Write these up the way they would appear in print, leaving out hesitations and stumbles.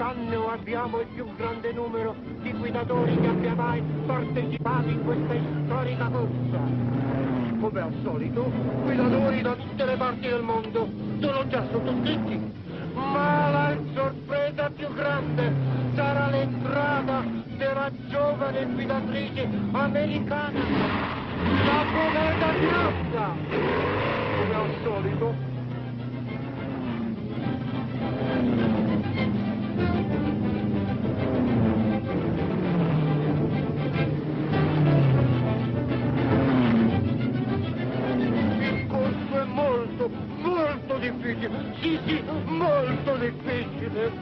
Quest'anno abbiamo il più grande numero di guidatori che abbia mai partecipato in questa storica corsa. Come al solito, guidatori da tutte le parti del mondo sono già sottoscritti. Ma la sorpresa più grande sarà l'entrata della giovane guidatrice americana, la cometa bianca. Come al solito. Molto difficile, sì, molto difficile.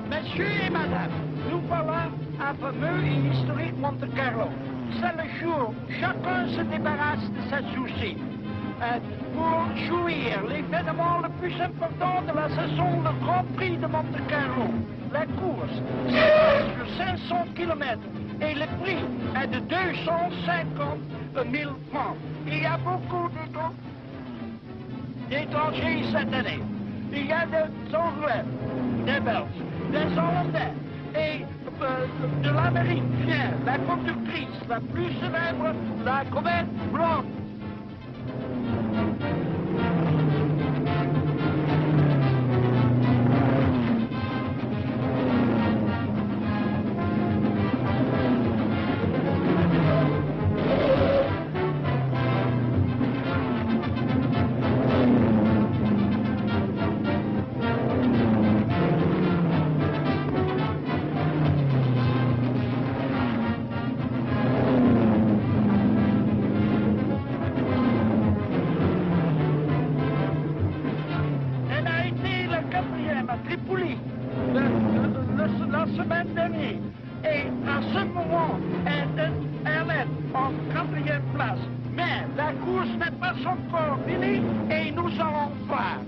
Monsieur et madame, nous voilà à fameux et historique Monte Carlo. C'est le jour où chacun se débarrasse de sa souci. Pour jouir l'événement le plus important de la saison, le Grand Prix de Monte Carlo. La course s'étend sur 500 km et le prix est de 250 000 francs. Il y a beaucoup d'étrangers cette année. Il y a des Anglais, des Belges, des Hollandais et de l'Amérique vient la conductrice la plus célèbre, la Comet blanche. La semaine dernière. Et à ce moment, elle est en 4e place. Mais la course n'est pas encore finie et nous allons voir.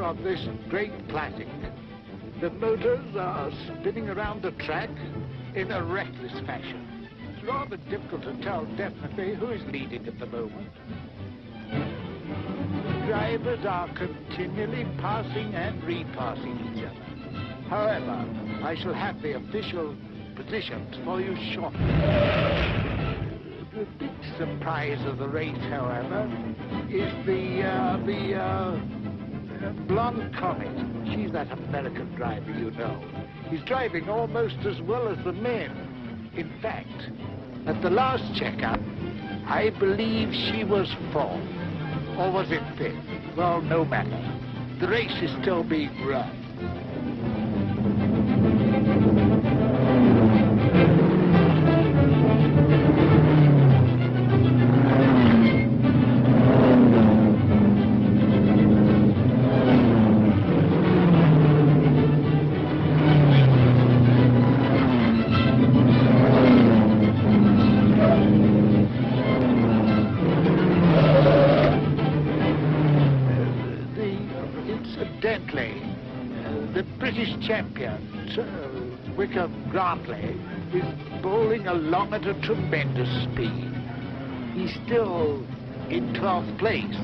Of this great classic. The motors are spinning around the track in a reckless fashion. It's rather difficult to tell definitely who is leading at the moment. Drivers are continually passing and repassing each other. However, I shall have the official positions for you shortly. The big surprise of the race, however, is the blonde Comet. She's that American driver, you know. He's driving almost as well as the men. In fact, at the last checkup, I believe she was 4th. Or was it 5th? Well, no matter. The race is still being run. The British champion, Wickham Grantley, is bowling along at a tremendous speed. He's still in 12th place.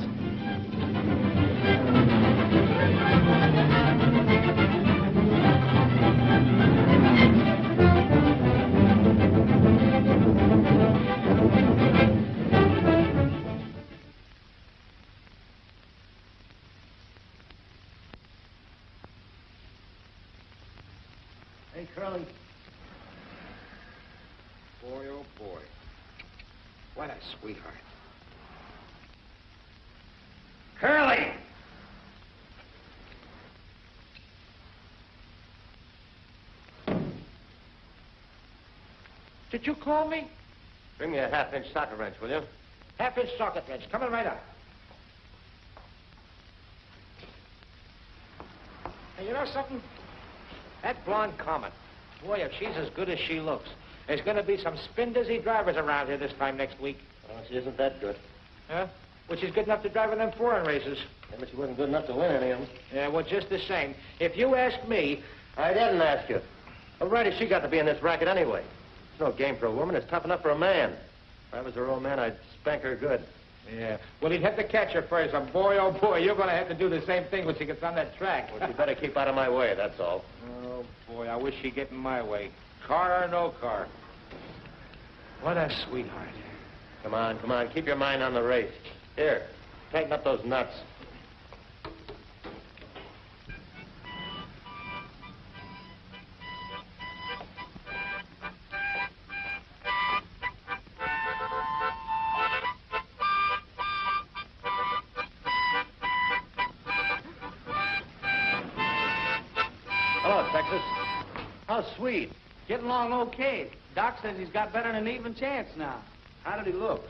Hey, Curly. Boy, oh boy. What a sweetheart. Curly! Did you call me? Bring me a half-inch socket wrench, will you? Half-inch socket wrench. Coming right up. Hey, you know something? That blonde Comet, boy, if she's as good as she looks, there's going to be some spin-dizzy drivers around here this time next week. Well, she isn't that good. Huh? Well, she's good enough to drive in them foreign races. Yeah, but she wasn't good enough to win any of them. Yeah, well, just the same. If you ask me... I didn't ask you. What right has she got to be in this racket anyway? It's no game for a woman. It's tough enough for a man. If I was her old man, I'd spank her good. Yeah. Well, he'd have to catch her first. And boy, oh, boy, you're going to have to do the same thing when she gets on that track. Well, she better keep out of my way, that's all. Oh, boy, I wish she'd get in my way. Car or no car. What a sweetheart. Come on, come on. Keep your mind on the race. Here, tighten up those nuts. Hello, Texas. How sweet. Getting along okay. Doc says he's got better than an even chance now. How did he look?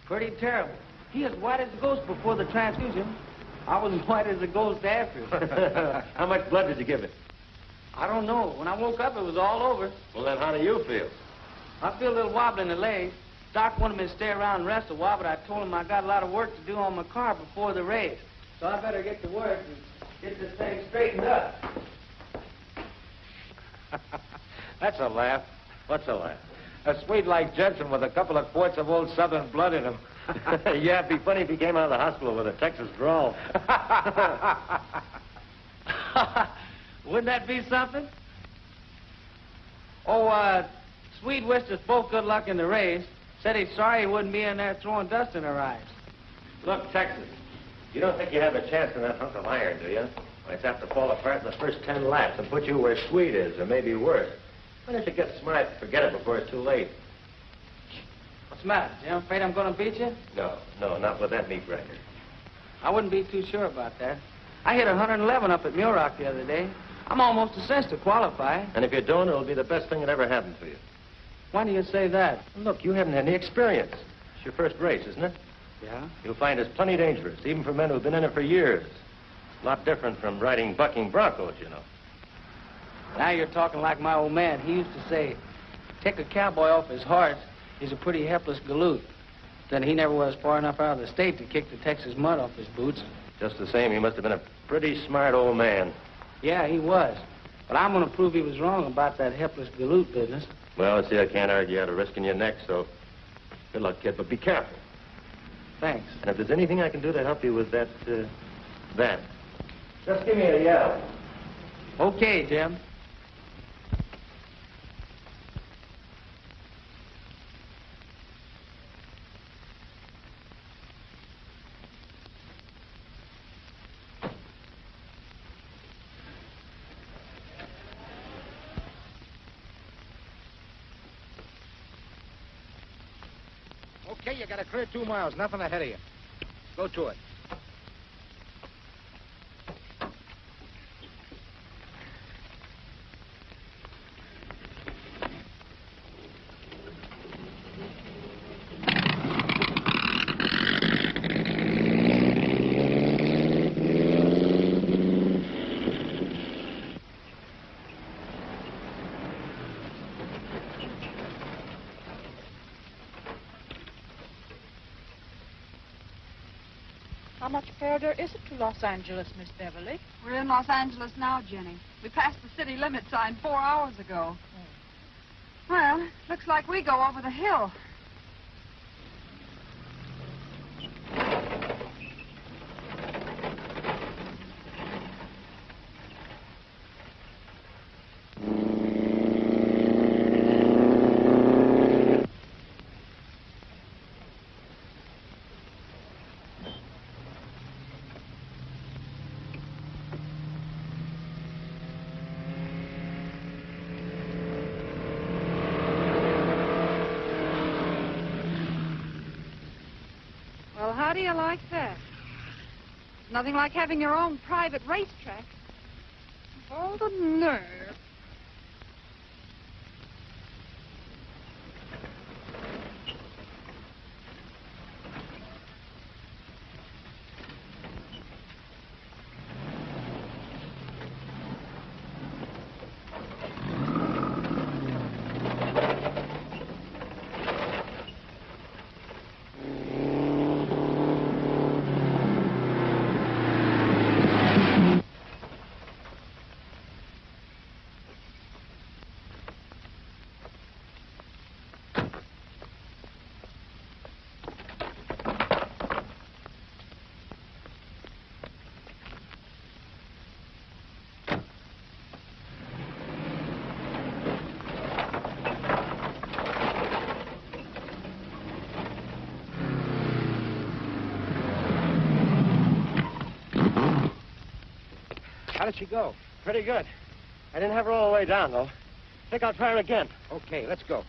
Pretty terrible. He was white as a ghost before the transfusion. I was white as a ghost after. How much blood did you give it? I don't know. When I woke up, it was all over. Well, then how do you feel? I feel a little wobbly in the legs. Doc wanted me to stay around and rest a while, but I told him I got a lot of work to do on my car before the race. So I better get to work and get this thing straightened up. That's a laugh. What's a laugh? A Swede like Jensen with a couple of quarts of old Southern blood in him. Yeah, it'd be funny if he came out of the hospital with a Texas drawl. Wouldn't that be something? Oh, Swede wished us both good luck in the race. Said he's sorry he wouldn't be in there throwing dust in our eyes. Look, Texas, you don't think you have a chance in that hunk of iron, do you? Well, it's apt to fall apart in the first 10 laps and put you where Swede is, or maybe worse. Why don't you get smart and forget it before it's too late? What's the matter, Jim? Afraid I'm going to beat you? No, not with that meat record. I wouldn't be too sure about that. I hit 111 up at Muroc the other day. I'm almost a cinch to qualify. And if you don't, it'll be the best thing that ever happened to you. Why do you say that? Look, you haven't had any experience. It's your first race, isn't it? Yeah? You'll find it's plenty dangerous, even for men who've been in it for years. A lot different from riding bucking broncos, you know. Now you're talking like my old man. He used to say, take a cowboy off his horse, he's a pretty helpless galoot. Then he never was far enough out of the state to kick the Texas mud off his boots. Just the same, he must have been a pretty smart old man. Yeah, he was. But I'm going to prove he was wrong about that helpless galoot business. Well, see, I can't argue out of risking your neck, so good luck, kid, but be careful. Thanks. And if there's anything I can do to help you with that, just give me a yell. Okay, Jim. Okay, you got a clear 2 miles, nothing ahead of you. Go to it. How much further is it to Los Angeles, Miss Beverly? We're in Los Angeles now, Jenny. We passed the city limit sign 4 hours ago. Well, looks like we go over the hill. Well, how do you like that? Nothing like having your own private racetrack. All the nerve. did she go? Pretty good. I didn't have her all the way down, though. Think I'll try her again. Okay, let's go.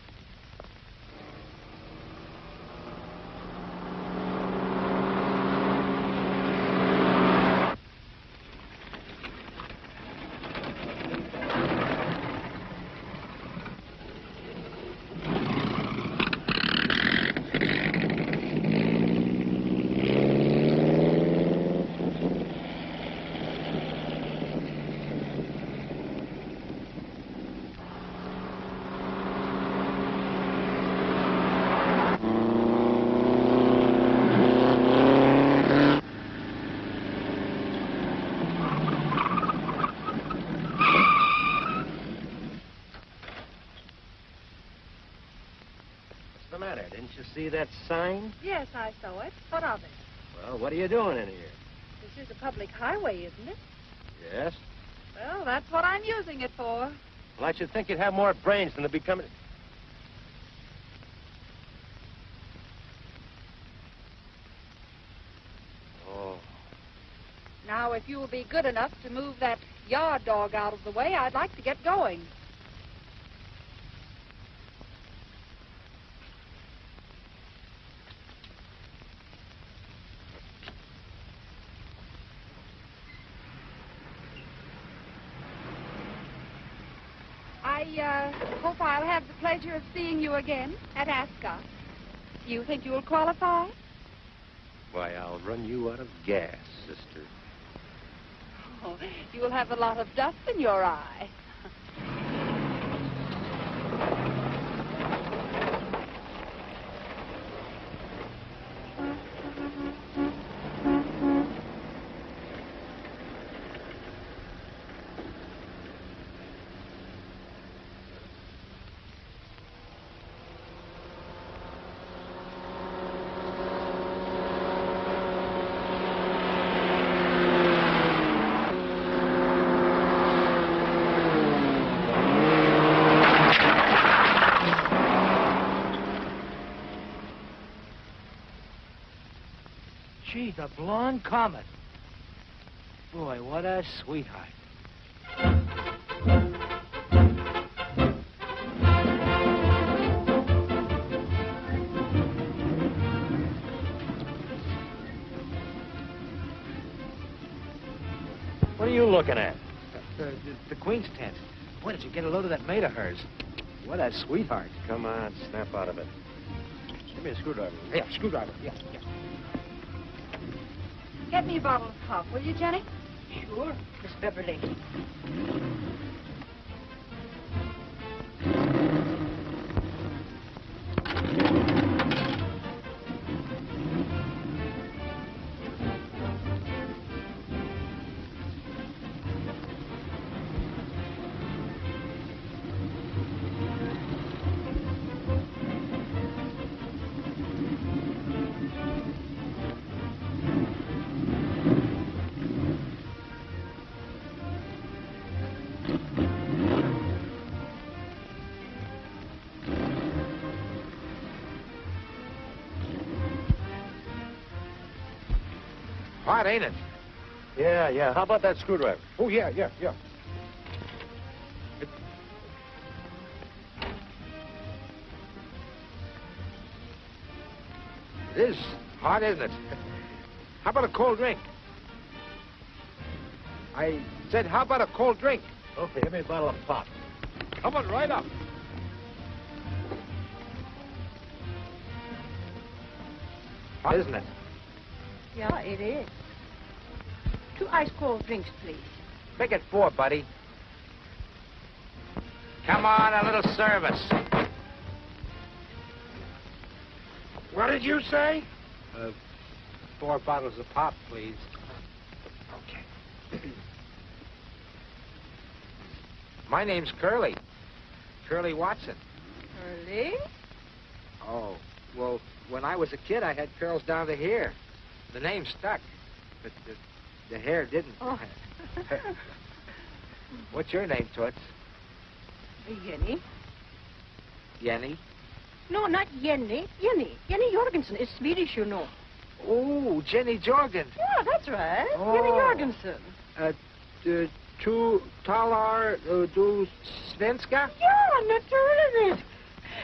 Didn't you see that sign? Yes, I saw it. What of it? Well, what are you doing in here? This is a public highway, isn't it? Yes. Well, that's what I'm using it for. Well, I should think you'd have more brains than to be coming... Oh. Now, if you will be good enough to move that yard dog out of the way, I'd like to get going. I hope I'll have the pleasure of seeing you again at Ascot. You think you'll qualify? Why, I'll run you out of gas, sister. Oh, you'll have a lot of dust in your eye. Gee, the blonde Comet. Boy, what a sweetheart. What are you looking at? The Queen's tent. Boy, did you get a load of that maid of hers? What a sweetheart. Come on, snap out of it. Give me a screwdriver. Yeah, screwdriver. Yeah. Get me a bottle of pop, will you, Jenny? Sure, Miss Beverly. Hot, ain't it? Yeah. How about that screwdriver? Oh, yeah. It is hot, isn't it? How about a cold drink? I said, how about a cold drink? Okay, give me a bottle of pop. Coming right up. Hot, isn't it? Yeah, it is. 2 ice cold drinks, please. Make it 4, buddy. Come on, a little service. What did you say? 4 bottles of pop, please. Okay. My name's Curly. Curly Watson. Curly? Oh, well, when I was a kid, I had curls down to here. The name stuck, but the hair didn't. Oh. What's your name, Toots? Jenny? Jenny? No, not Jenny. Jenny Jorgensen is Swedish, you know. Oh, Jenny Jorgen. Yeah, that's right. Oh. Jenny Jorgensen. Tu talar du svenska? Ja, natuurlijk.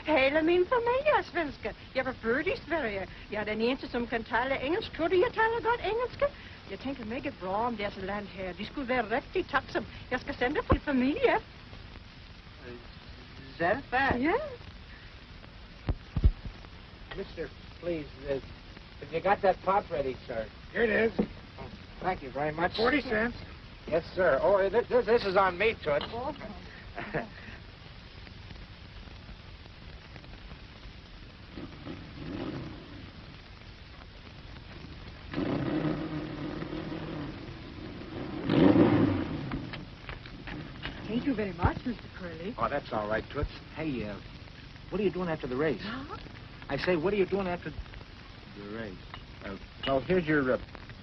Hele min familie is svenska. Jag förstår i Sverige. Jag är den enda som kan tala engelska. Tror du jag talar gott engelska? Jag tänker mycket bra om dessa land här. De skulle vara riktigt tacksam. Jag ska sända för familj. Is that a fact? Yeah. Mister, please, have you got that pot ready, sir? Here it is. Oh, thank you very much. 40 cents. Yes, sir. Oh, this is on me, Toots. Thank you very much, Mr. Curley. Oh, that's all right, Toots. Hey, what are you doing after the race? Huh? I say, what are you doing after the race? Well, here's your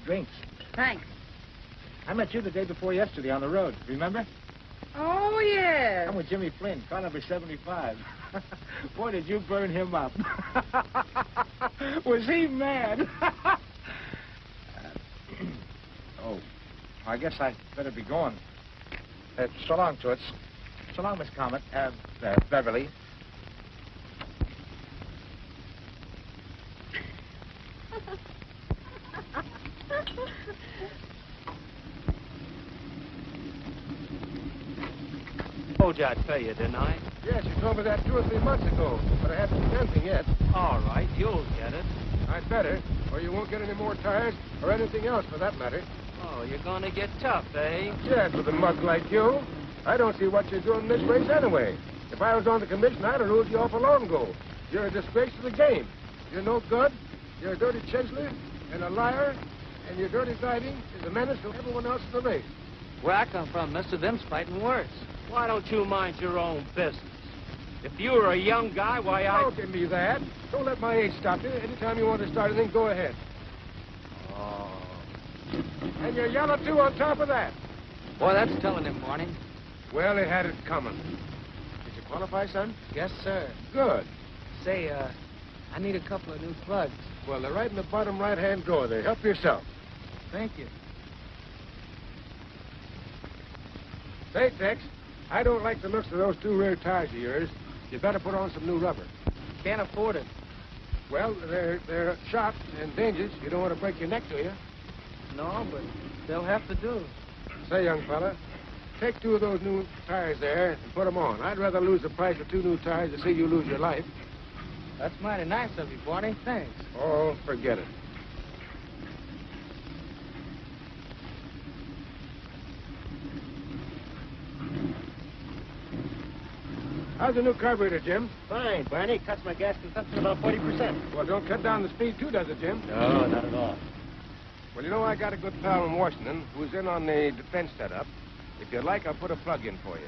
drinks. Thanks. I met you the day before yesterday on the road. Remember? Oh, yes. I'm with Jimmy Flynn, car number 75. Boy, did you burn him up. Was he mad? Oh, I guess I better be going. So long, Toots. So long, Miss Comet. Beverly. Told you I'd pay you, didn't I? Yes, you told me that 2 or 3 months ago, but I haven't seen anything yet. All right, you'll get it. I'd better, or you won't get any more tires, or anything else for that matter. Oh, you're gonna get tough, eh? Yes, with a mug like you. I don't see what you're doing in this race anyway. If I was on the commission, I'd have ruled you off a long ago. You're a disgrace to the game. You're no good. You're a dirty chiseler and a liar, and your dirty driving is a menace to everyone else in the race. Where I come from, mister, them's fighting worse. Why don't you mind your own business? If you were a young guy, why, Don't give me that. Don't let my age stop you. Anytime you want to start anything, go ahead. Oh. And you're yellow, too, on top of that. Boy, that's telling him, Barney. Well, they had it coming. Did you qualify, son? Yes, sir. Good. Say, I need a couple of new plugs. Well, they're right in the bottom right-hand drawer there. Help yourself. Thank you. Say, Tex, I don't like the looks of those 2 rear tires of yours. You better put on some new rubber. Can't afford it. Well, they're shot and dangerous. You don't want to break your neck, do you? No, but they'll have to do. Say, young fella, take 2 of those new tires there and put them on. I'd rather lose the price of 2 new tires than see you lose your life. That's mighty nice of you, Barney. Thanks. Oh, forget it. How's the new carburetor, Jim? Fine, Barney. Cuts my gas consumption about 40%. Well, don't cut down the speed, too, does it, Jim? No, not at all. Well, you know, I got a good pal in Washington who's in on the defense setup. If you'd like, I'll put a plug in for you.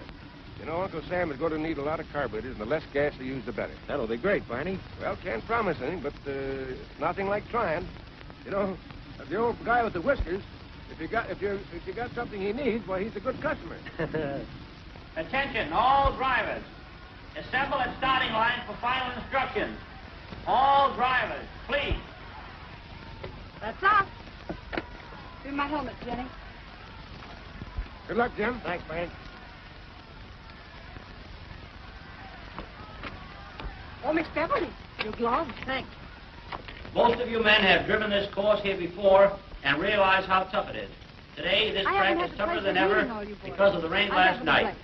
You know, Uncle Sam is going to need a lot of carburetors, and the less gas you use, the better. That'll be great, Barney. Well, can't promise anything, but nothing like trying. You know, the old guy with the whiskers, if you got something he needs, why, he's a good customer. Attention, all drivers. Assemble at starting line for final instructions. All drivers, please. That's off. Give me my helmet, Jenny. Good luck, Jim. Thanks, Barney. Oh, Miss Beverly, your gloves. Thanks. Most of you men have driven this course here before and realize how tough it is. Today, this track is tougher than ever because of the rain last night.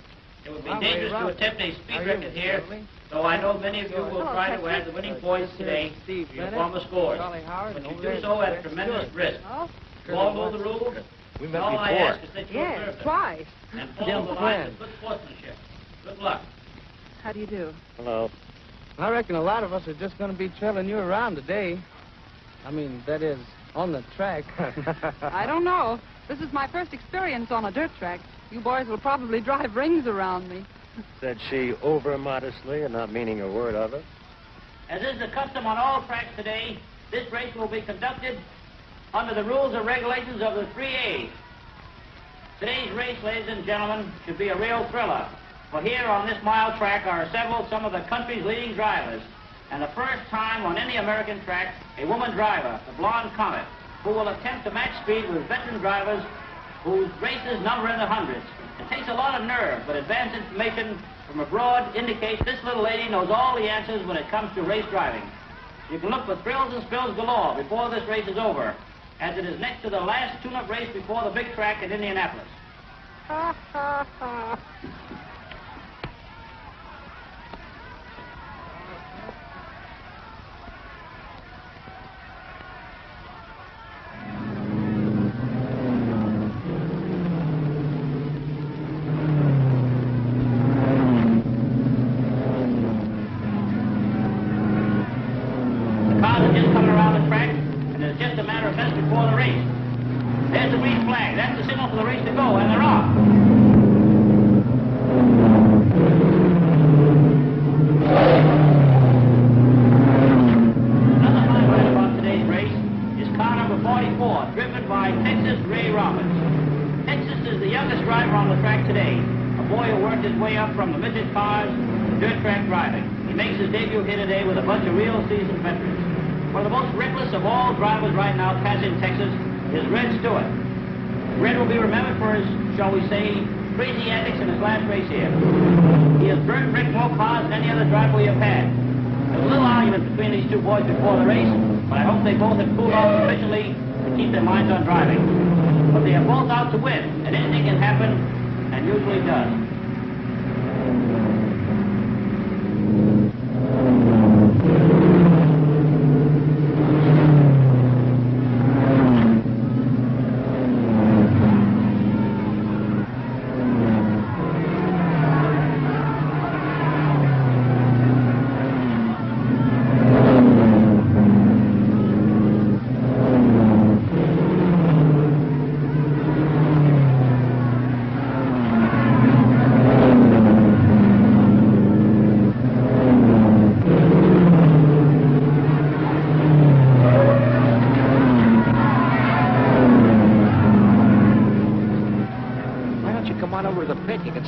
It would be dangerous to attempt a speed record here, though I know many of you will try to add the winning points today to your former scores. But you do so at tremendous risk. You all know the rules. We met All I before. ask is that you observe them Twice. and follow the lines of good sportsmanship. Good luck. How do you do? Hello. I reckon a lot of us are just going to be trailing you around today. I mean, that is, on the track. I don't know. This is my first experience on a dirt track. You boys will probably drive rings around me. Said she over-modestly and not meaning a word of it. As is the custom on all tracks today, this race will be conducted under the rules and regulations of the 3A's. Today's race, ladies and gentlemen, should be a real thriller. For here on this mile track are assembled some of the country's leading drivers. And the first time on any American track, a woman driver, the blonde Comet, who will attempt to match speed with veteran drivers whose races number in the hundreds. It takes a lot of nerve, but advance information from abroad indicates this little lady knows all the answers when it comes to race driving. You can look for thrills and spills galore before this race is over, as it is next to the last tune-up race before the big track at Indianapolis. There's the green flag. That's the signal for the race to go, and they're off. Another highlight about today's race is car number 44, driven by Texas Ray Roberts. Texas is the youngest driver on the track today, a boy who worked his way up from the midget cars to dirt track driving. He makes his debut here today with a bunch of real seasoned veterans. One of the most reckless of all drivers right now passing Texas is Red Stewart. Red will be remembered for his, shall we say, crazy antics in his last race here. He has burnt brick more cars than any other driver we have had. There was a little argument between these two boys before the race, but I hope they both have cooled off sufficiently to keep their minds on driving. But they are both out to win, and anything can happen, and usually does.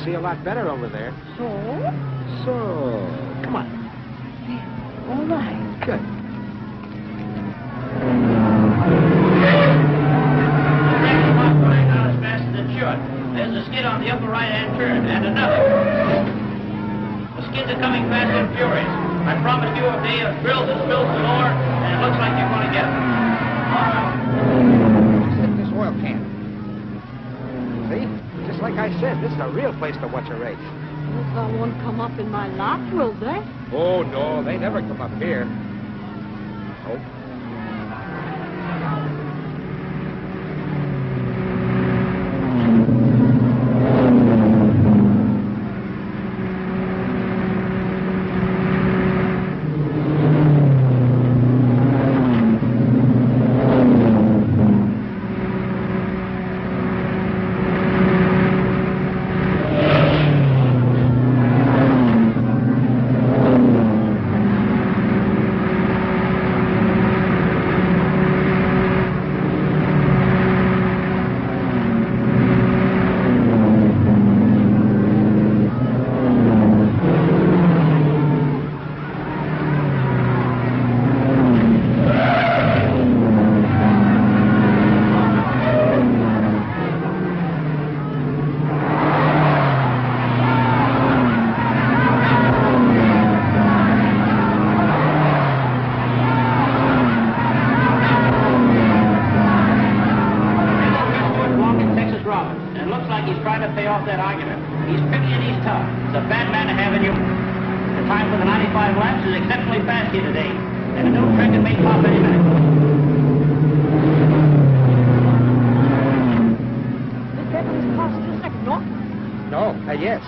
See a lot better over there. So? Come on. There. All right. Good. Exactly not going out as fast as it should. There's a skid on the upper right-hand turn, and another. The skids are coming fast and furious. I promised you a day of thrills and spills galore, and it looks like you're going to get them. Stick this oil can. See? Just like I said, this is a real place to watch a race. Well, they won't come up in my lap, will they? Oh, no, they never come up here. Oh.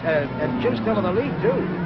And Jim's still in the lead, too.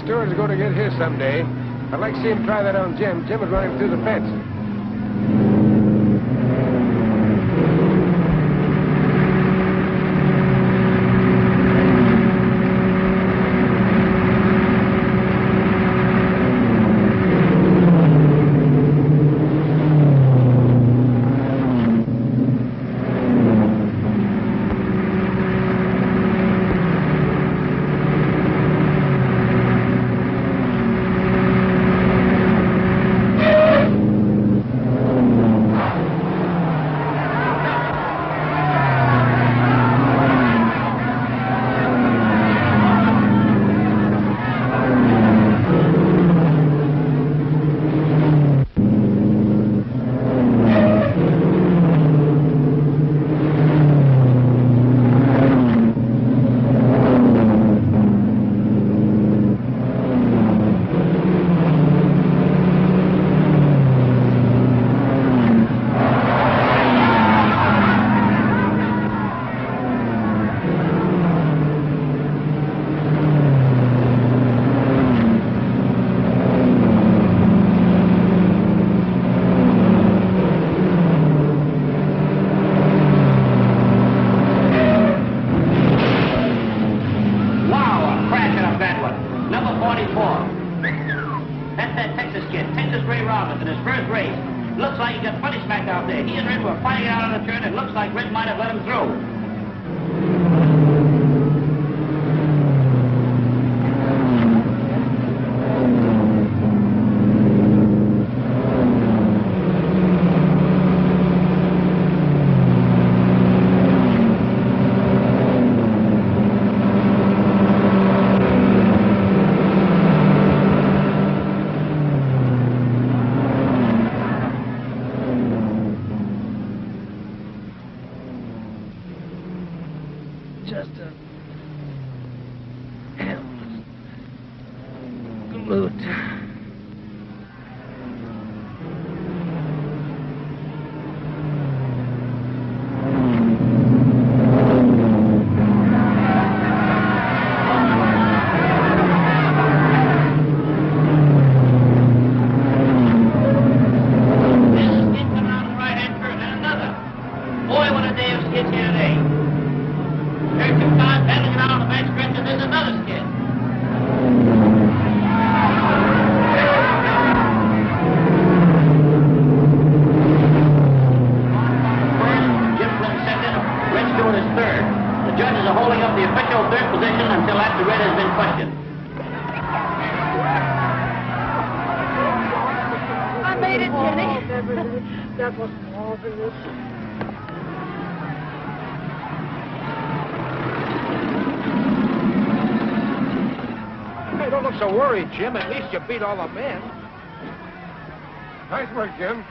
Stewart's going to get his someday. I'd like to see him try that on Jim. Jim would run him through the fence. Jim, at least you beat all the men. Nice work, Jim.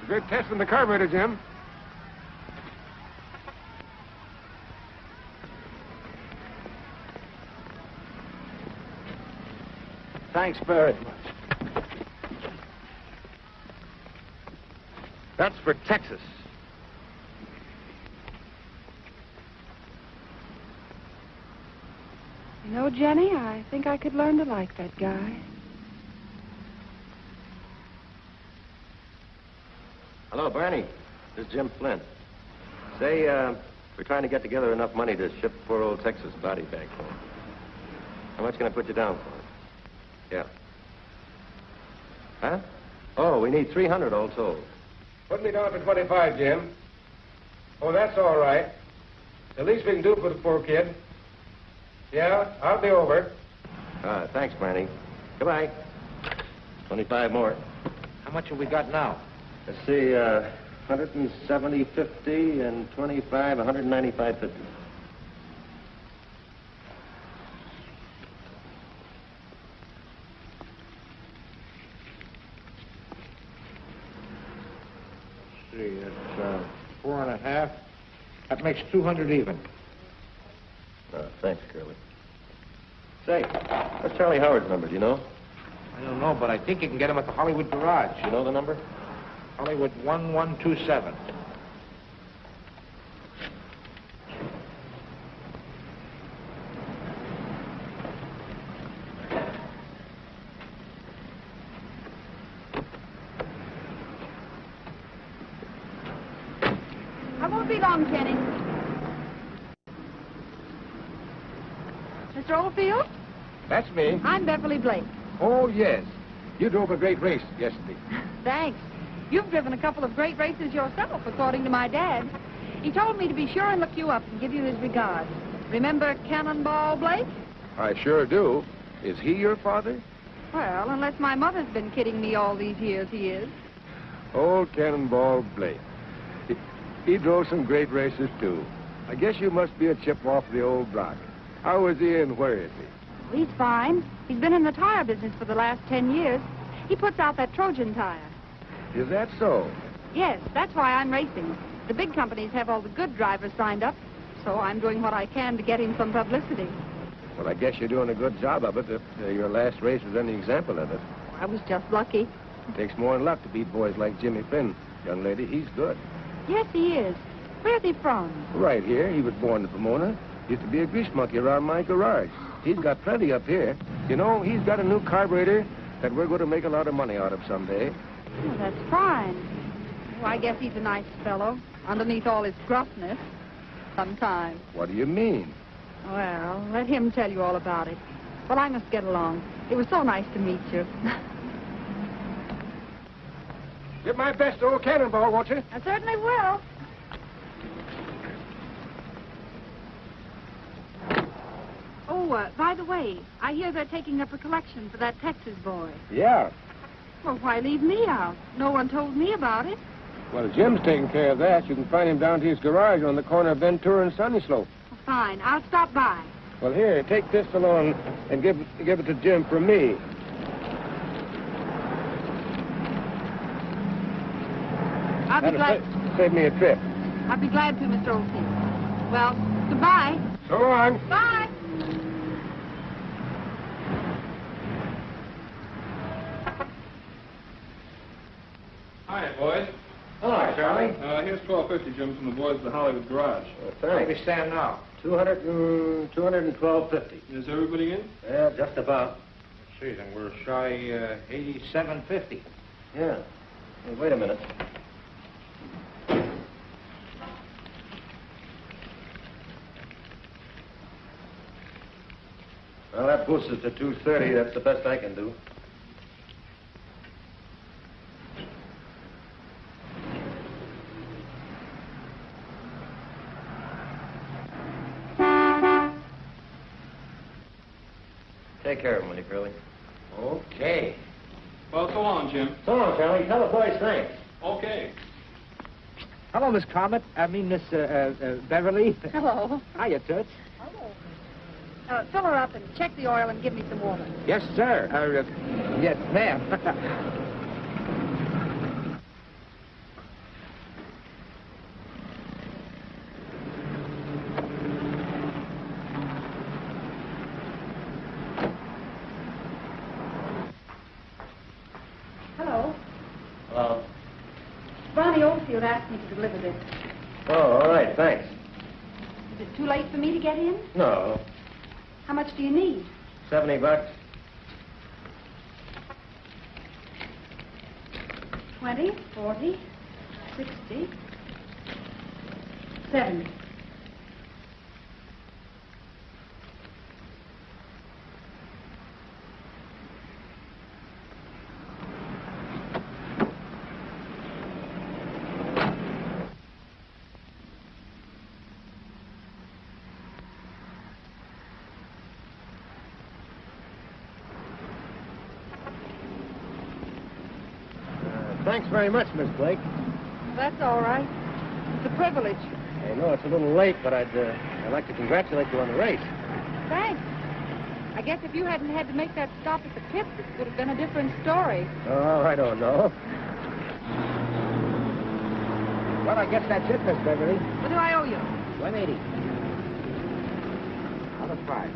Good testing the carburetor, Jim. Thanks very much. That's for Texas. You know, Jenny, I think I could learn to like that guy. Hello, Barney. This is Jim Flynn. Say, we're trying to get together enough money to ship poor old Texas body back home. How much can I put you down for? Yeah. Huh? Oh, we need 300 all told. Put me down for 25, Jim. Oh, that's all right. The least we can do for the poor kid. Yeah, I'll be over. Thanks, Barney. Goodbye. 25 more. How much have we got now? Let's see, 170.50 and 25, 195.50. It's 4.5. That makes 200 even. Thanks, Curly. Say, what's Charlie Howard's number, do you know? I don't know, but I think you can get him at the Hollywood Garage. You know the number? Hollywood 1127. I won't be long, Kenny. Mr. Oldfield? That's me. I'm Beverly Blake. Oh, yes. You drove a great race yesterday. Thanks. You've driven a couple of great races yourself, according to my dad. He told me to be sure and look you up and give you his regards. Remember Cannonball Blake? I sure do. Is he your father? Well, unless my mother's been kidding me all these years, he is. Old Cannonball Blake. He drove some great races, too. I guess you must be a chip off the old block. How is he and where is he? He's fine. He's been in the tire business for the last 10 years. He puts out that Trojan tire. Is that so? Yes, that's why I'm racing. The big companies have all the good drivers signed up, so I'm doing what I can to get him some publicity. Well, I guess you're doing a good job of it if your last race was any example of it. I was just lucky. It takes more than luck to beat boys like Jimmy Flynn. Young lady, he's good. Yes, he is. Where's he from? Right here. He was born in Pomona. Used to be a grease monkey around my garage. He's got plenty up here. You know, he's got a new carburetor that we're going to make a lot of money out of someday. Oh, that's fine. Well, I guess he's a nice fellow, underneath all his gruffness. Sometimes. What do you mean? Well, let him tell you all about it. Well, I must get along. It was so nice to meet you. Give my best to old Cannonball, won't you? I certainly will. Oh, by the way, I hear they're taking up a collection for that Texas boy. Yeah. Well, why leave me out? No one told me about it. Well, Jim's taking care of that. You can find him down to his garage on the corner of Ventura and Sunny Slope. Well, fine. I'll stop by. Well, here, take this along and give it to Jim for me. I'll be glad. Save me a trip. I'll be glad to, Mr. Oldfield. Well, goodbye. So long. Bye. Hi, boys. Hello, Charlie. Here's $12.50, Jim, from the boys at the Hollywood garage. Where do we stand now? 212.50. Is everybody in? Yeah, just about. Let's see, then we're shy $87.50. Yeah. Hey, wait a minute. Well, that boosts us to 230. That's the best I can do. Take care of him, will you, Curly? Okay. Well, so long, Jim. So long, Charlie. Tell the boys thanks. Okay. Hello, Miss Comet. I mean, Miss Beverly. Hello. Hiya, Toots. Hello. Fill her up and check the oil and give me some water. Yes, sir. Yes, ma'am. Hello. Hello. Barney Oldfield asked me to deliver this. Oh, all right. Thanks. Is it too late for me to get in? No. How much do you need? $70. 20, 40, 60, 70. Thanks very much, Miss Blake. That's all right. It's a privilege. I know it's a little late, but I'd like to congratulate you on the race. Thanks. I guess if you hadn't had to make that stop at the pits, it would have been a different story. Oh, I don't know. Well, I guess that's it, Miss Beverly. What do I owe you? 180. Out of 5.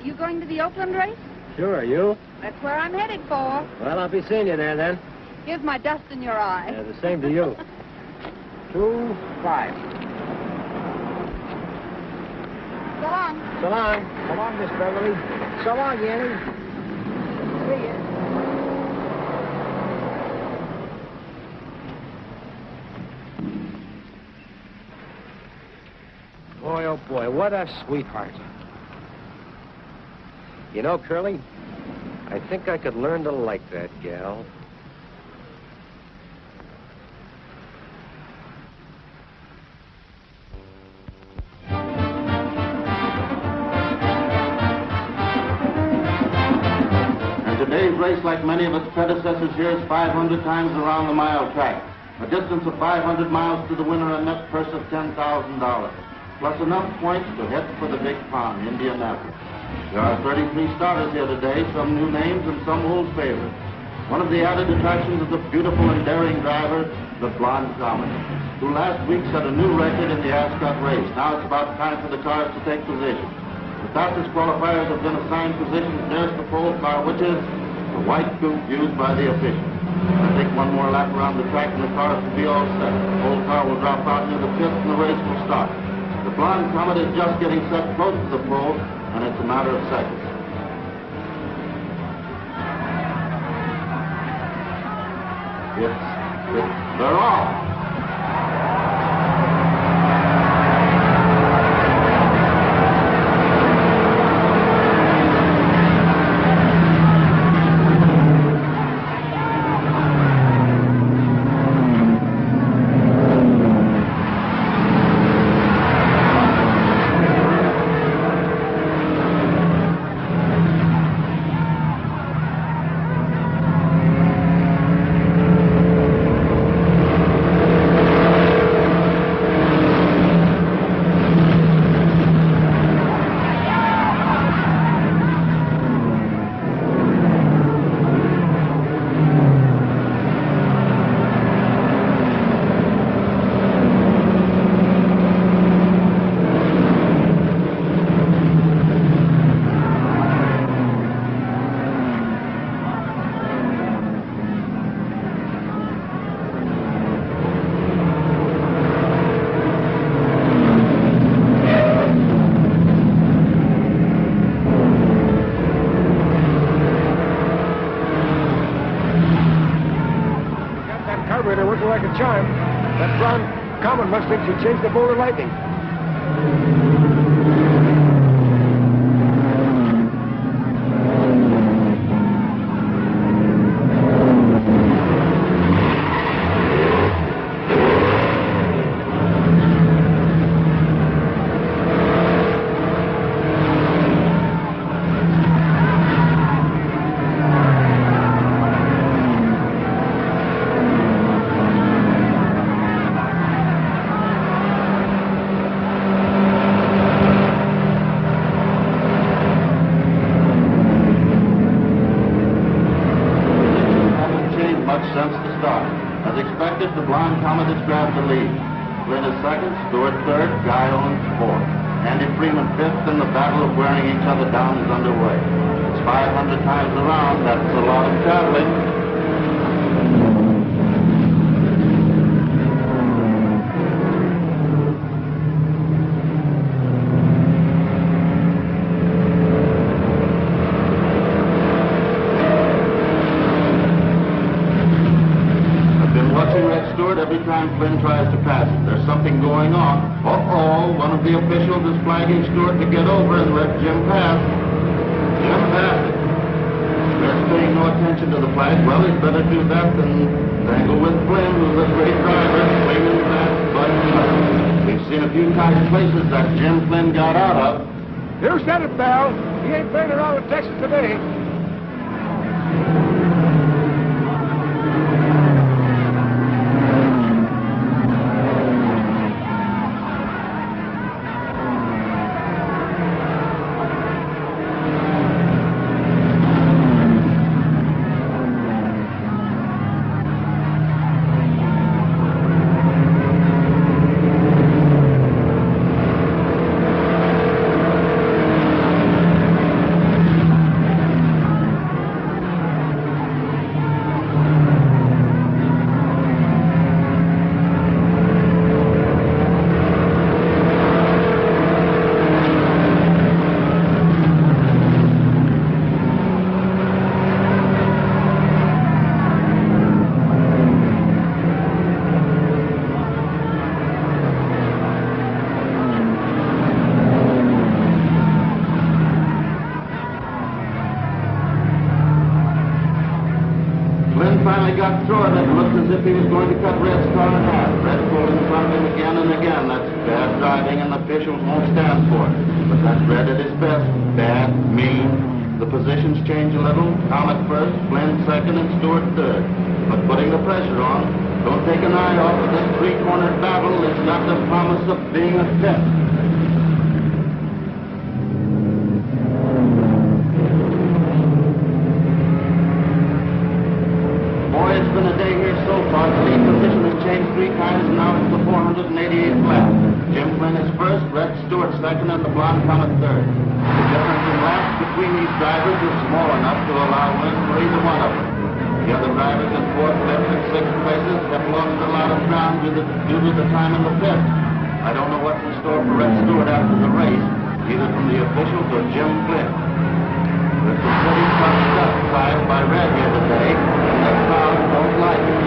You going to the Oakland race? Sure, you? That's where I'm headed for. Well, I'll be seeing you there then. Here's my dust in your eye. Yeah, the same to you. 2-5. So long. So long. So long, Miss Beverly. So long, Yanny. See ya. Boy, oh boy, what a sweetheart. You know, Curly, I think I could learn to like that gal. And today's race, like many of its predecessors here, is 500 times around the mile track. A distance of 500 miles to the winner, a net purse of $10,000. Plus enough points to head for the big pond, Indianapolis. There are 33 starters here today, some new names and some old favorites. One of the added attractions is the beautiful and daring driver, the blonde Comet, who last week set a new record in the Ascot race. Now it's about time for the cars to take position. The fastest qualifiers have been assigned positions nearest the pole car, which is the white coupe used by the officials. I think one more lap around the track and the cars will be all set. The pole car will drop out near the pits and the race will start. The blonde Comet is just getting set close to the pole, and it's a matter of seconds. They're off. Like a charm. That blonde Comet must think she changed the bolt of lightning. Since the start. As expected, the blonde Comet has grabbed the lead. Flynn is second, Stewart third, Guy Owens fourth. Andy Freeman fifth, and the battle of wearing each other down is underway. It's 500 times around. That's a lot of traveling. Every time Flynn tries to pass it, there's something going on. Uh-oh, one of the officials is flagging Stewart to get over and let Jim pass. Jim passed it. Stewart's paying no attention to the flag. Well, he'd better do that than tangle with Flynn, who's a great driver, swinging fast, but we've seen a few tight places that Jim Flynn got out of. You said it, Val. He ain't playing around with Texas today. got through it, it looked as if he was going to cut Red's car in half. Red pulled in front of him again and again. That's bad driving, and the officials won't stand for it. But that's Red at his best. Bad, mean. The positions change a little. Comet first, Flynn second, and Stewart third. But putting the pressure on, don't take an eye off of this three-cornered battle. It's got the promise of being a test. Boy, it's been a day here so far. The lead position has changed 3 times, and now it's the 488th lap. Jim Flynn is first, Red Stewart second, and the Blonde Comet third. The difference in laps between these drivers is small enough to allow wins for either one of them. The other drivers in 4th, 5th, and 6th places have lost a lot of ground due to the time in the pit. I don't know what's in store for Red Stewart after the race, either from the officials or Jim Flynn. There's some pretty tough stuff tried by Red here today, and the crowd don't like it.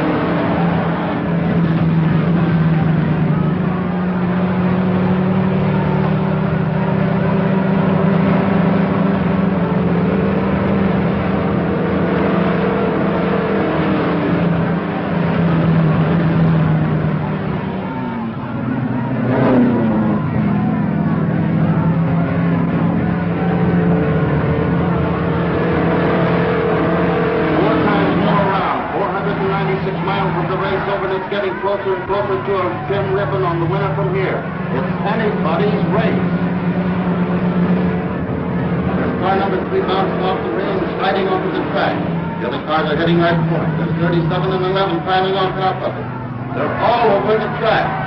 Closer and closer to a thin ribbon on the winner from here. It's anybody's race. There's car number 3 bouncing off the rail and sliding onto the track. The other cars are heading right for it. There's 37 and 11 climbing on top of it. They're all over the track.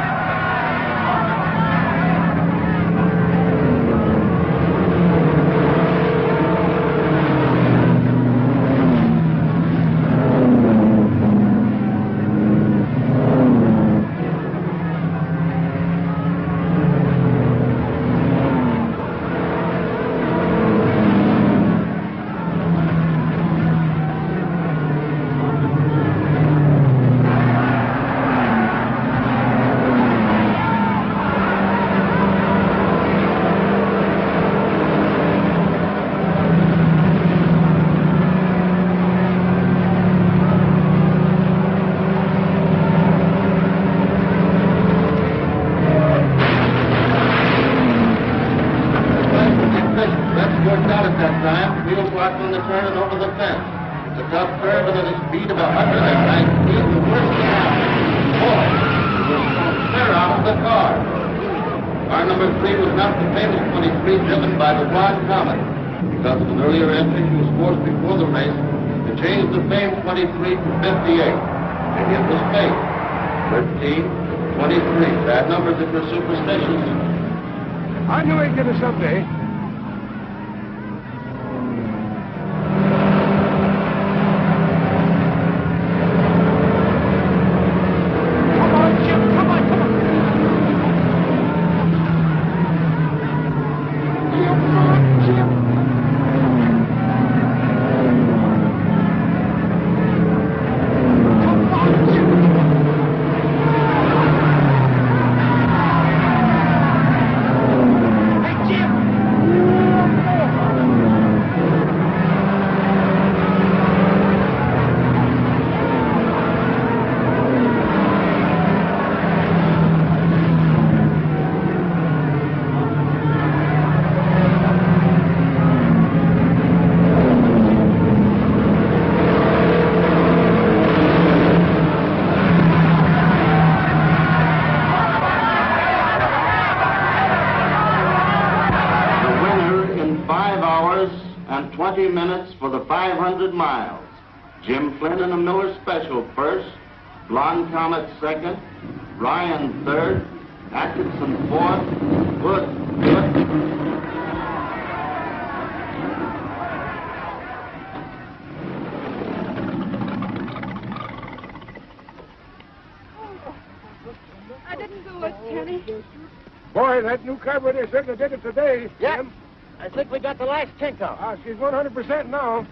Driven by the Blonde Comet. Because of an earlier entry, she was forced before the race to change the famed 23 to 58. And it was fate. 13, 23. Bad numbers if you're superstitious. I knew he'd get us someday. And 20 minutes for the 500 miles. Jim Flynn in the Miller Special first, Blonde Comet second, Ryan third, Atkinson fourth. Good. I didn't do it, Kenny. Boy, that new carburetor certainly did it today, Jim. I think we got the last tink out. She's 100% now.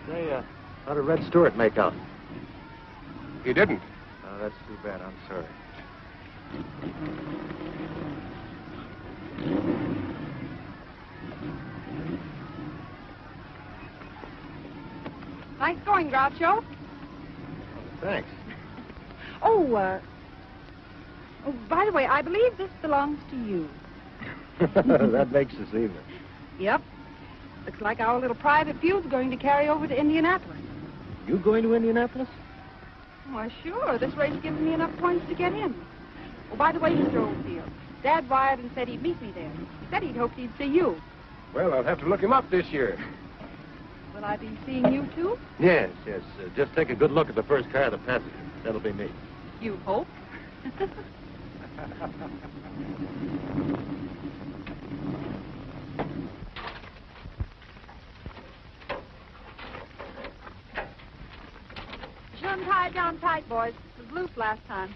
Say, how did Red Stewart make out? He didn't. Oh, that's too bad. I'm sorry. Nice going, Groucho. Thanks. Oh, by the way, I believe this belongs to you. That makes us even. Yep. Looks like our little private feud's going to carry over to Indianapolis. You going to Indianapolis? Why, sure. This race gives me enough points to get in. Oh, by the way, Mr. Oldfield, Dad wired and said he'd meet me there. He said he'd hoped he'd see you. Well, I'll have to look him up this year. Will I be seeing you, too? Yes. Just take a good look at the first car that passes you. That'll be me. You hope? Sure tied down tight, boys. It was loose last time.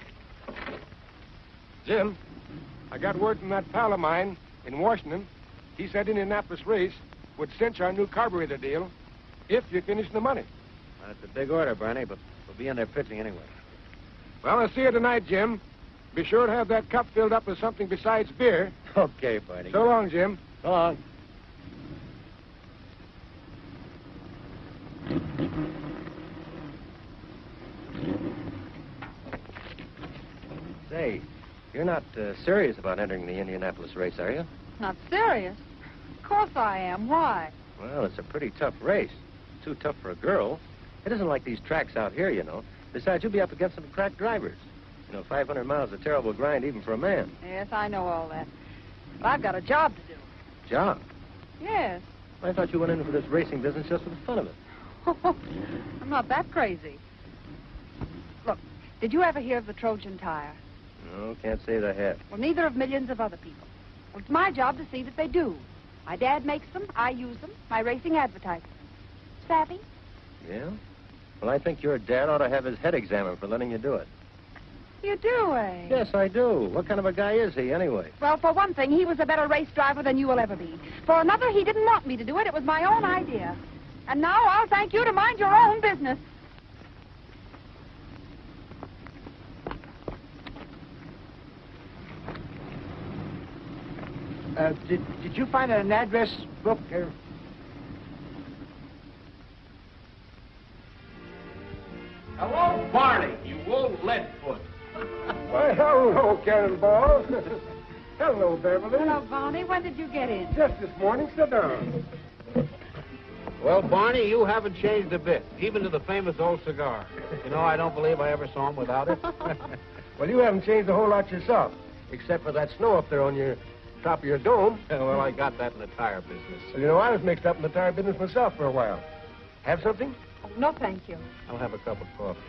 Jim, I got word from that pal of mine in Washington. He said Indianapolis race would cinch our new carburetor deal if you finish the money. That's a big order, Barney, but we'll be in there pitching anyway. Well, I'll see you tonight, Jim. Be sure to have that cup filled up with something besides beer. Okay, Barney. So long, Jim. So long. Say, you're not serious about entering the Indianapolis race, are you? Not serious? Of course I am. Why? Well, it's a pretty tough race. Too tough for a girl. It isn't like these tracks out here, you know. Besides, you'll be up against some crack drivers. 500 miles is a terrible grind even for a man. Yes, I know all that. But I've got a job to do. Job? Yes. I thought you went into this racing business just for the fun of it. I'm not that crazy. Look, did you ever hear of the Trojan tire? No, can't say that I have. Well, neither have millions of other people. Well, it's my job to see that they do. My dad makes them, I use them, my racing advertises them. Savvy? Yeah? Well, I think your dad ought to have his head examined for letting you do it. You do, eh? Yes, I do. What kind of a guy is he, anyway? Well, for one thing, he was a better race driver than you will ever be. For another, he didn't want me to do it. It was my own idea. And now I'll thank you to mind your own business. Did you find an address book here? Hello, Barney, you old leadfoot. Why, hello, Cannonball. Hello, Beverly. Hello, Barney. When did you get in? Just this morning. Sit down. Well, Barney, you haven't changed a bit, even to the famous old cigar. I don't believe I ever saw him without it. Well, you haven't changed a whole lot yourself, except for that snow up there on your top of your dome. Well, I got that in the tire business. Well, I was mixed up in the tire business myself for a while. Have something? Oh, no, thank you. I'll have a cup of coffee.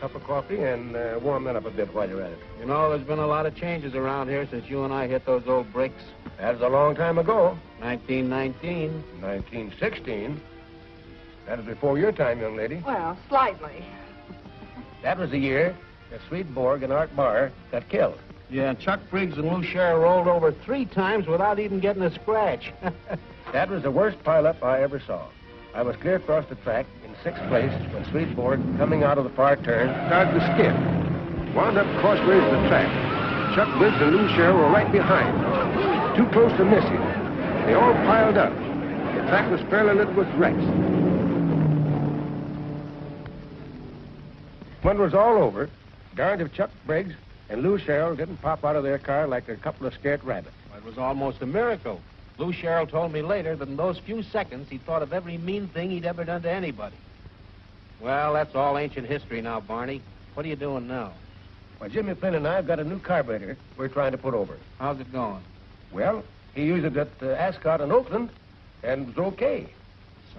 Cup of coffee and warm that up a bit while you're at it. There's been a lot of changes around here since you and I hit those old bricks. That was a long time ago. 1919. 1916. That was before your time, young lady. Well, slightly. That was the year that Swedenborg and Art Barr got killed. Yeah, Chuck Briggs and Lou Sherrill rolled over 3 times without even getting a scratch. That was the worst pileup I ever saw. I was clear across the track in 6th place when Swedenborg, coming out of the far turn, started to skid. Wound up crossways of the track. Chuck Briggs and Lou Sherrill were right behind. Too close to miss him. They all piled up. The track was fairly littered with wrecks. When it was all over, darned if Chuck Briggs and Lou Sherrill didn't pop out of their car like a couple of scared rabbits. It was almost a miracle. Lou Sherrill told me later that in those few seconds he thought of every mean thing he'd ever done to anybody. Well, that's all ancient history now, Barney. What are you doing now? Well, Jimmy Flynn and I have got a new carburetor we're trying to put over. How's it going? Well, he used it at Ascot in Oakland, and it was okay.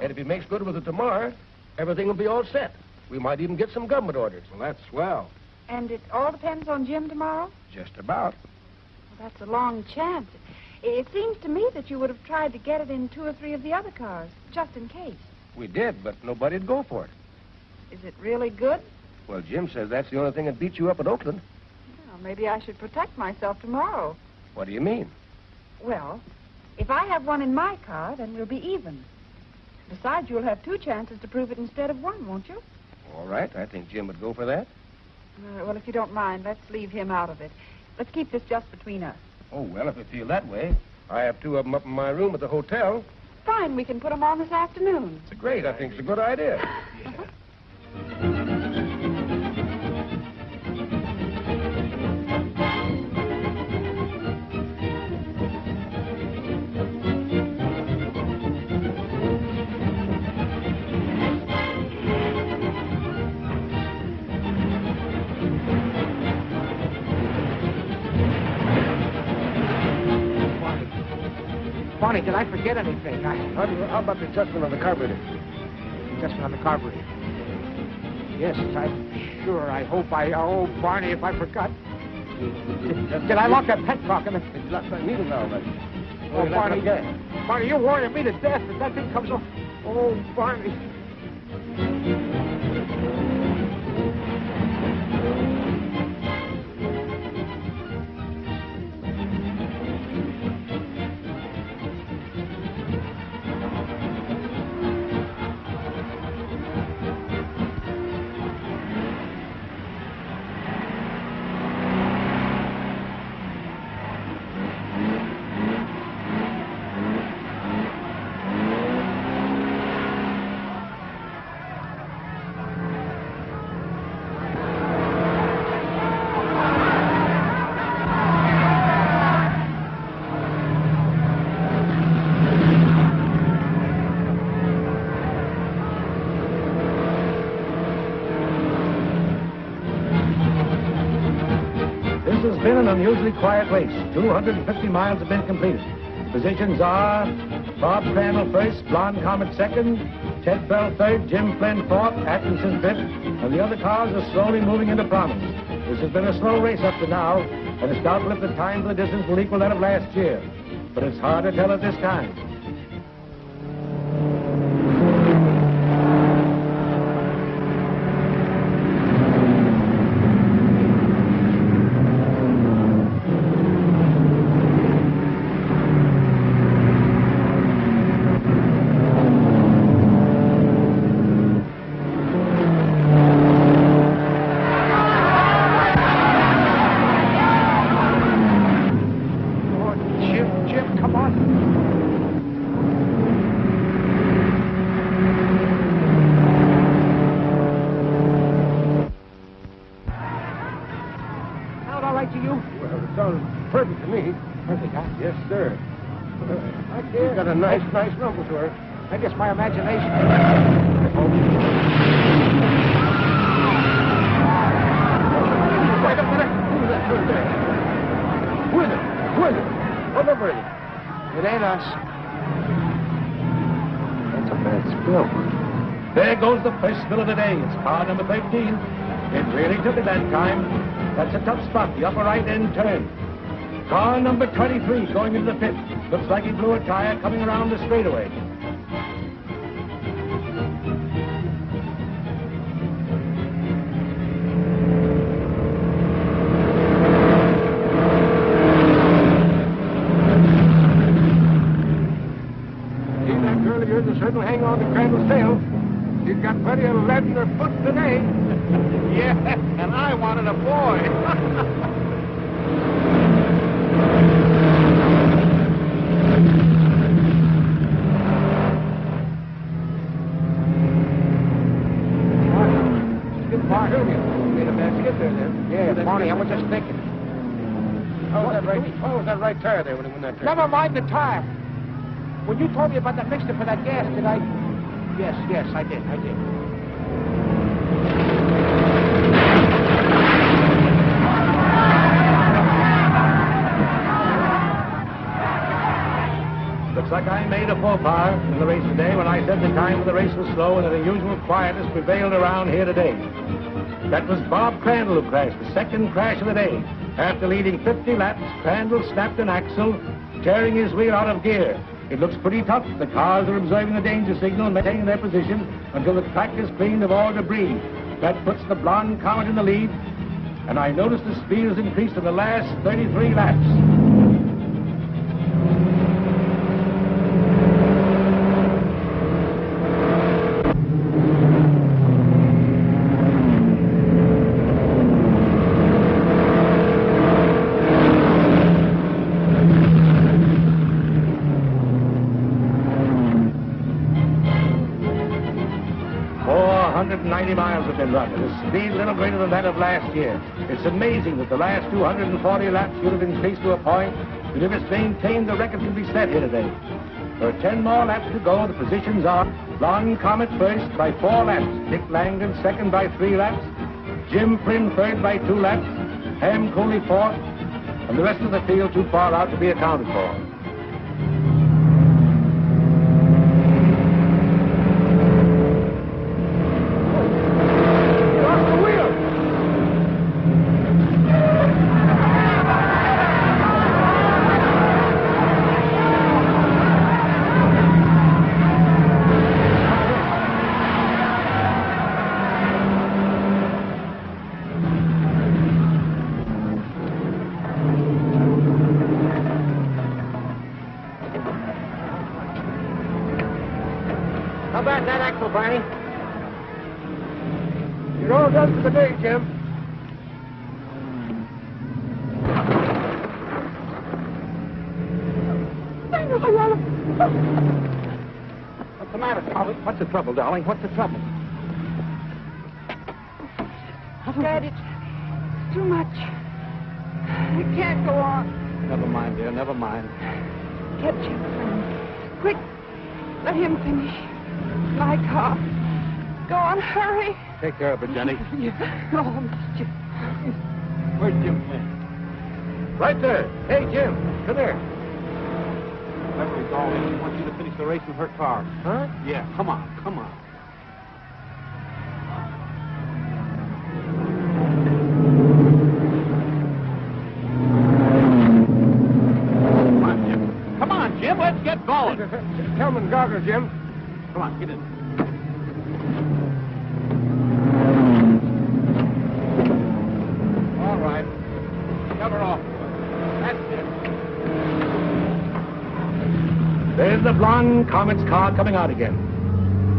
And if he makes good with it tomorrow, everything will be all set. We might even get some government orders. Well, that's swell. And it all depends on Jim tomorrow? Just about. Well, that's a long chance. It seems to me that you would have tried to get it in 2 or 3 of the other cars, just in case. We did, but nobody'd go for it. Is it really good? Well, Jim says that's the only thing that beats you up at Oakland. Well, maybe I should protect myself tomorrow. What do you mean? Well, if I have one in my car, then we'll be even. Besides, you'll have 2 chances to prove it instead of 1, won't you? All right, I think Jim would go for that. Well, if you don't mind, let's leave him out of it. Let's keep this just between us. Oh, well, if you feel that way. I have 2 of them up in my room at the hotel. Fine, we can put them on this afternoon. It's great. I think it's a good idea. Yeah. did I forget anything? How about the adjustment on the carburetor? Adjustment on the carburetor. Yes, I'm sure. I hope oh, Barney, if I forgot. Did I lock that pet cock in the... It's locked by needle valve. Oh, Barney, Barney, you're worrying me to death if that thing comes off. Oh, Barney. This has been an unusually quiet race. 250 miles have been completed. The positions are Bob Crandall first, Blonde Comet second, Ted Bell third, Jim Flynn fourth, Atkinson fifth, and the other cars are slowly moving into prominence. This has been a slow race up to now, and it's doubtful if the time for the distance will equal that of last year. But it's hard to tell at this time. Nice rumble to her. I guess my imagination. Wait a minute. Who's that through there? Who is it? Who is it? What number is it? It ain't us. That's a bad spill. There goes the first spill of the day. It's car number 13. It really took it that time. That's a tough spot, the upper right end turn. Car number 23 going into the pit. Looks like he blew a tire coming around the straightaway. See that girl of yours will certainly hang on to Crandall's tail. She's got plenty of lead in her foot today. Yeah, and I wanted a boy. Yeah, Barney, I was just thinking. What was that right tire there when he went that turn? Never mind the tire. When you told me about the mixture for that gas, did I... Yes, I did. Looks like I made a faux pas in the race today when I said the time of the race was slow and that unusual quietness prevailed around here today. That was Bob Crandall who crashed, the second crash of the day. After leading 50 laps, Crandall snapped an axle, tearing his wheel out of gear. It looks pretty tough. The cars are observing the danger signal and maintaining their position until the track is cleaned of all debris. That puts the Blonde Comet in the lead, and I noticed the speed has increased in the last 33 laps. Miles have been run at a speed a little greater than that of last year. It's amazing that the last 240 laps should have increased to a point that if it's maintained, the record can be set here today. There are 10 more laps to go. The positions are Blonde Comet first by 4 laps, Dick Langdon second by 3 laps, Jim Flynn third by 2 laps, Ham Cooley fourth, and the rest of the field too far out to be accounted for. How about that axle, Barney? You're all done for the day, Jim. What's the matter, Charlie? What's the trouble, darling? What's the trouble? Dad, it's too much. We can't go on. Never mind, dear, never mind. Get Jim Flynn. Quick, let him finish. My car. Go on, hurry. Take care of it, Jenny. Oh, Mr. Where's Jim Flynn? Right there. Hey, Jim, come here. Beverly's all in. She wants you to finish the race in her car. Huh? Yeah, come on, come on. Come on, Jim. Come on, Jim, let's get going. Helmet and goggles, Jim. Come on, get in. All right. Shove her off. That's it. There's the blonde Comet's car coming out again.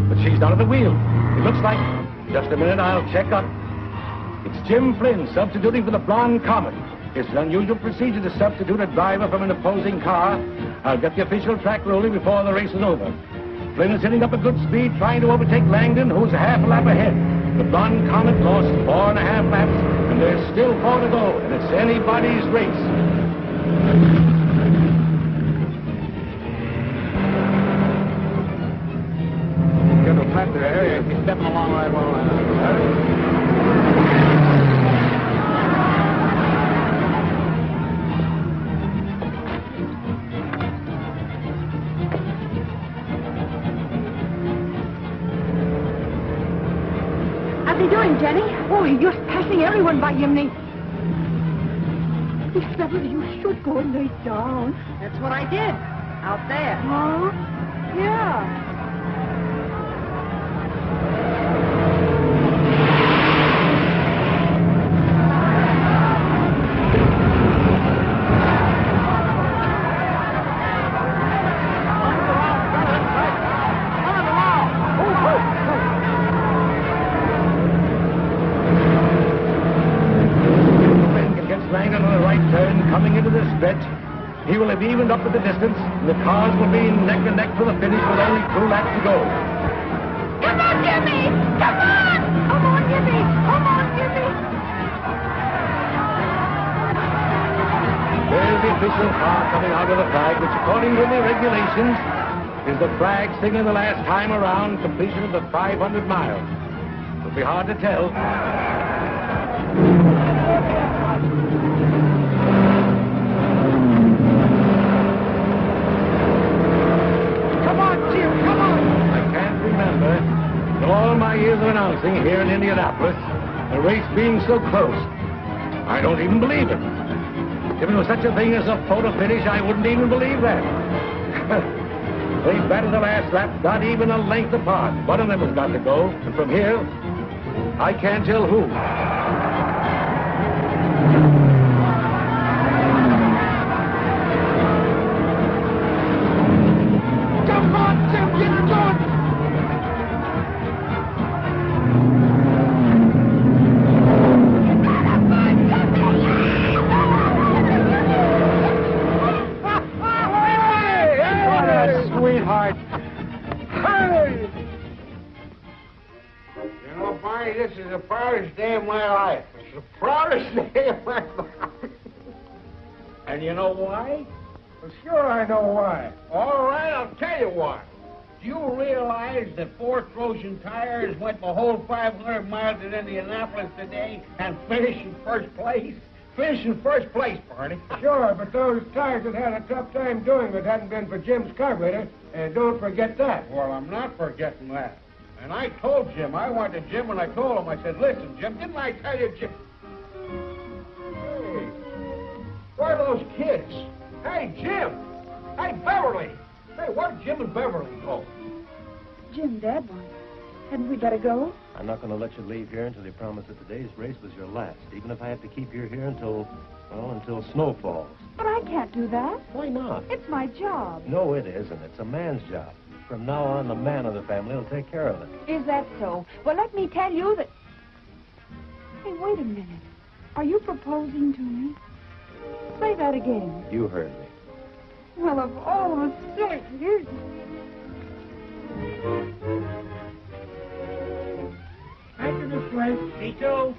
But she's not at the wheel. It looks like... Just a minute, I'll check up. It's Jim Flynn substituting for the blonde Comet. It's an unusual procedure to substitute a driver from an opposing car. I'll get the official track rolling before the race is over. Flynn is hitting up a good speed, trying to overtake Langdon, who's a half a lap ahead. The blonde Comet lost 4.5 laps, and there's still 4 to go, and it's anybody's race. Get a flat there. He's stepping along right well. How's he doing, Jenny? Oh, you're just passing everyone by, Yimney. Miss Beverly, you should go and lay down. That's what I did. Out there. Huh? Yeah. He will have evened up with the distance, and the cars will be neck and neck for the finish with only 2 laps to go. Come on, Jimmy! Come on! Come on, Jimmy! Come on, Jimmy! There's the official car coming out of the flag, which according to the regulations is the flag signal the last time around completion of the 500 miles. It'll be hard to tell. In all my years of announcing here in Indianapolis, the race being so close, I don't even believe it. If it was such a thing as a photo finish, I wouldn't even believe that. They battled the last lap, not even a length apart. One of them has got to go, and from here, I can't tell who. Come on, Jim, get going! Sweetheart. Hey! You know, Barney, this is the proudest day of my life. It's the proudest day of my life. And you know why? Well, sure I know why. All right, I'll tell you why. Do you realize that 4 Trojan tires went the whole 500 miles in Indianapolis today and finished in first place? Finished in first place, Barney. Sure, but those tires would have had a tough time doing it hadn't been for Jim's carburetor. And don't forget that. Well, I'm not forgetting that. And I told Jim, I went to Jim and I told him, I said, listen, Jim, didn't I tell you, Jim? Hey, where are those kids? Hey, Jim! Hey, Beverly! Hey, where'd Jim and Beverly go? Jim, Dad won. Hadn't we better go? I'm not going to let you leave here until you promise that today's race was your last, even if I have to keep you here until snow falls. But I can't do that. Why not? It's my job. No, it isn't. It's a man's job. From now on, the man of the family will take care of it. Is that so? Well, let me tell you that... Hey, wait a minute. Are you proposing to me? Say that again. You heard me. Well, of all the silly years... Back to the place. Me too.